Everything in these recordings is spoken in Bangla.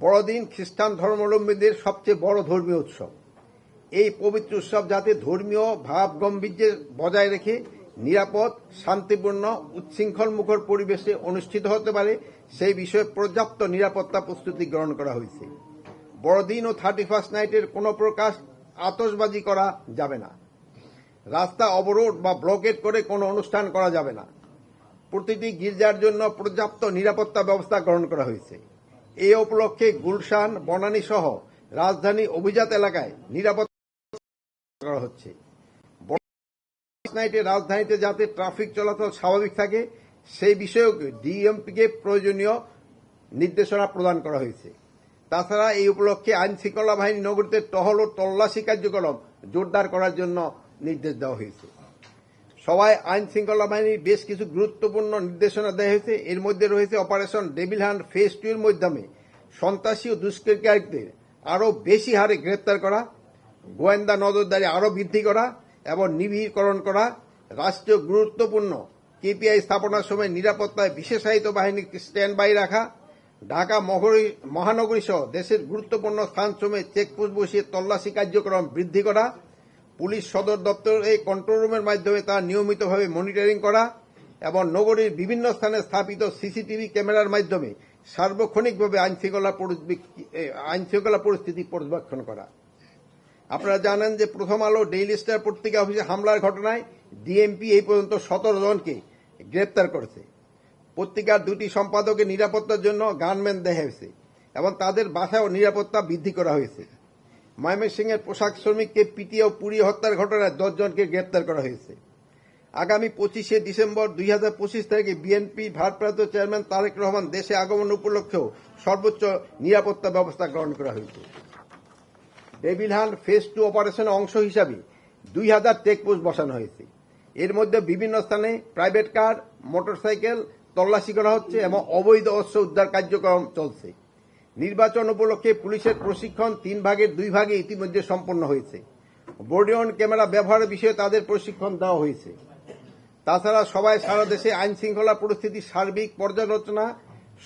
বড়দিন খ্রিস্টান ধর্মাবলম্বীদের সবচেয়ে বড় ধর্মীয় উৎসব। এই পবিত্র উৎসব যাতে ধর্মীয় ভাব গাম্ভীর্য বজায় রেখে নিরাপদ, শান্তিপূর্ণ, উচ্ছৃঙ্খল মুখর পরিবেশে অনুষ্ঠিত হতে পারে সেই বিষয়ে পর্যাপ্ত নিরাপত্তা প্রস্তুতি গ্রহণ করা হয়েছে। বড়দিন ও 31st নাইটের কোনো প্রকার আতশবাজি করা যাবে না। রাস্তা অবরোধ বা ব্লকেট করে কোনো অনুষ্ঠান করা যাবে না। প্রতিটি গির্জার জন্য পর্যাপ্ত নিরাপত্তা ব্যবস্থা গ্রহণ করা হয়েছে। এই উপলক্ষে গুলশান, বনানী সহ রাজধানী অভিজাত এলাকায় নিরাপত্তা করা হচ্ছে। নাইটে রাজধানীতে যাতে ট্রাফিক চলাচল স্বাভাবিক থাকে সেই বিষয়েও ডিএমপিকে প্রয়োজনীয় নির্দেশনা প্রদান করা হয়েছে। তাছাড়া এই উপলক্ষে আইন শৃঙ্খলা বাহিনী নগরীতে টহল ও তল্লাশি কার্যক্রম জোরদার করার জন্য নির্দেশ দেওয়া হয়েছে। সভায় আইন শৃঙ্খলা বাহিনীর বেশ কিছু গুরুত্বপূর্ণ নির্দেশনা দেওয়া হয়েছে। এর মধ্যে রয়েছে অপারেশন ডেভিল হান্ট ফেজ 2 এর মাধ্যমে সন্ত্রাসী ও দুষ্কৃতিকারীদের আরও বেশি হারে গ্রেপ্তার করা, গোয়েন্দা নজরদারি আরও বৃদ্ধি করা এবং নিবিড়করণ করা, রাষ্ট্রীয় গুরুত্বপূর্ণ কেপিআই স্থাপনার সময় নিরাপত্তায় বিশেষায়িত বাহিনীকে স্ট্যান্ড বাই রাখা, ঢাকা মহানগরী সহ দেশের গুরুত্বপূর্ণ স্থানসমূহে চেকপোস্ট বসিয়ে তল্লাশি কার্যক্রম বৃদ্ধি করা, পুলিশ সদর দপ্তরে কন্ট্রোল রুমের মাধ্যমে তা নিয়মিতভাবে মনিটরিং করা এবং নগরীর বিভিন্ন স্থানে স্থাপিত সিসিটিভি ক্যামেরার মাধ্যমে সার্বক্ষণিকভাবে আইনশৃঙ্খলা পরিস্থিতি পর্যবেক্ষণ করা। আপনারা জানেন যে প্রথম আলো, ডেইলি স্টার পত্রিকা অফিসে হামলার ঘটনায় ডিএমপি এই পর্যন্ত 17 জনকে গ্রেপ্তার করেছে। পত্রিকার 2টি সম্পাদকের নিরাপত্তার জন্য গানম্যান দেওয়া হয়েছে এবং তাদের বাসায় নিরাপত্তা বৃদ্ধি করা হয়েছে। ময়মনসিংহের পোশাক শ্রমিককে পিটিয়ে ও পুড়িয়ে হত্যার ঘটনায় 10 জনকে গ্রেপ্তার করা হয়েছে। আগামী 25শে ডিসেম্বর 2025 তারিখে বিএনপি ভারপ্রাপ্ত চেয়ারম্যান তারেক রহমান দেশে আগমন উপলক্ষেও সর্বোচ্চ নিরাপত্তা ব্যবস্থা গ্রহণ করা হয়েছে। ডেভিল হান্ট ফেজ 2 অপারেশনের অংশ হিসাবে 2000 চেকপোস্ট বসানো হয়েছে। এর মধ্যে বিভিন্ন স্থানে প্রাইভেট কার, মোটরসাইকেল তল্লাশি করা হচ্ছে এবং অবৈধ অস্ত্র উদ্ধার কার্যক্রম চলছে। নির্বাচন উপলক্ষে পুলিশের প্রশিক্ষণ 3 ভাগের 2 ভাগে ইতিমধ্যে সম্পন্ন হয়েছে। বডি অন ক্যামেরা ব্যবহারের বিষয়ে তাদের প্রশিক্ষণ দেওয়া হয়েছে। তাছাড়া সবাই সারা দেশে আইন শৃঙ্খলা পরিস্থিতির সার্বিক পর্যালোচনা,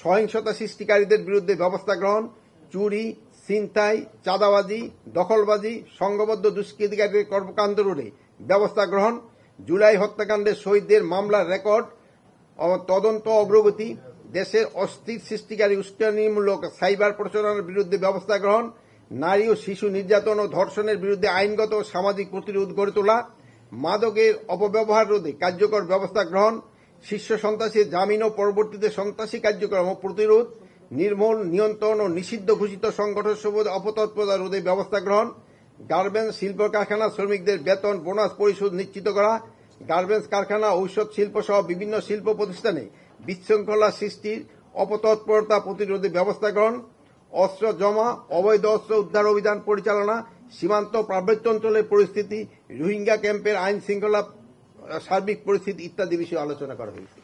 সহিংসতা সৃষ্টিকারীদের বিরুদ্ধে ব্যবস্থা গ্রহণ, চুরি, ছিনতাই, চাঁদাবাজি, দখলবাজি, সংঘবদ্ধ দুষ্কৃতিকারীদের কর্মকাণ্ড রোধে ব্যবস্থা গ্রহণ, জুলাই হত্যাকাণ্ডের শহীদদের মামলার রেকর্ড ও তদন্ত অগ্রগতি, দেশের অস্থির সৃষ্টিকারী উস্কানিমূলক সাইবার প্রচারণার বিরুদ্ধে ব্যবস্থা গ্রহণ, নারী ও শিশু নির্যাতন ও ধর্ষণের বিরুদ্ধে আইনগত ও সামাজিক প্রতিরোধ গড়ে তোলা, মাদকের অপব্যবহার রোধে কার্যকর ব্যবস্থা গ্রহণ, শীর্ষ সন্ত্রাসী জামিন ও পরবর্তীতে সন্ত্রাসী কার্যক্রম ও প্রতিরোধ, নির্মূল, নিয়ন্ত্রণ ও নিষিদ্ধ ঘোষিত সংগঠন সমূহ অপতৎপরতা রোধে ব্যবস্থা গ্রহণ, গার্মেন্টস শিল্প কারখানা শ্রমিকদের বেতন বোনাস পরিশোধ নিশ্চিত করা, গার্মেন্টস কারখানা, ঔষধ শিল্প সহ বিভিন্ন শিল্প প্রতিষ্ঠানে বিশৃঙ্খলা সৃষ্টির অপতৎপরতা প্রতিরোধে ব্যবস্থা গ্রহণ, অস্ত্র জমা, অবৈধ অস্ত্র উদ্ধার অভিযান পরিচালনা, সীমান্ত পার্বত্য অঞ্চলের পরিস্থিতি, রোহিঙ্গা ক্যাম্পের আইন শৃঙ্খলা সার্বিক পরিস্থিতি ইত্যাদি বিষয়ে আলোচনা করা হয়েছে।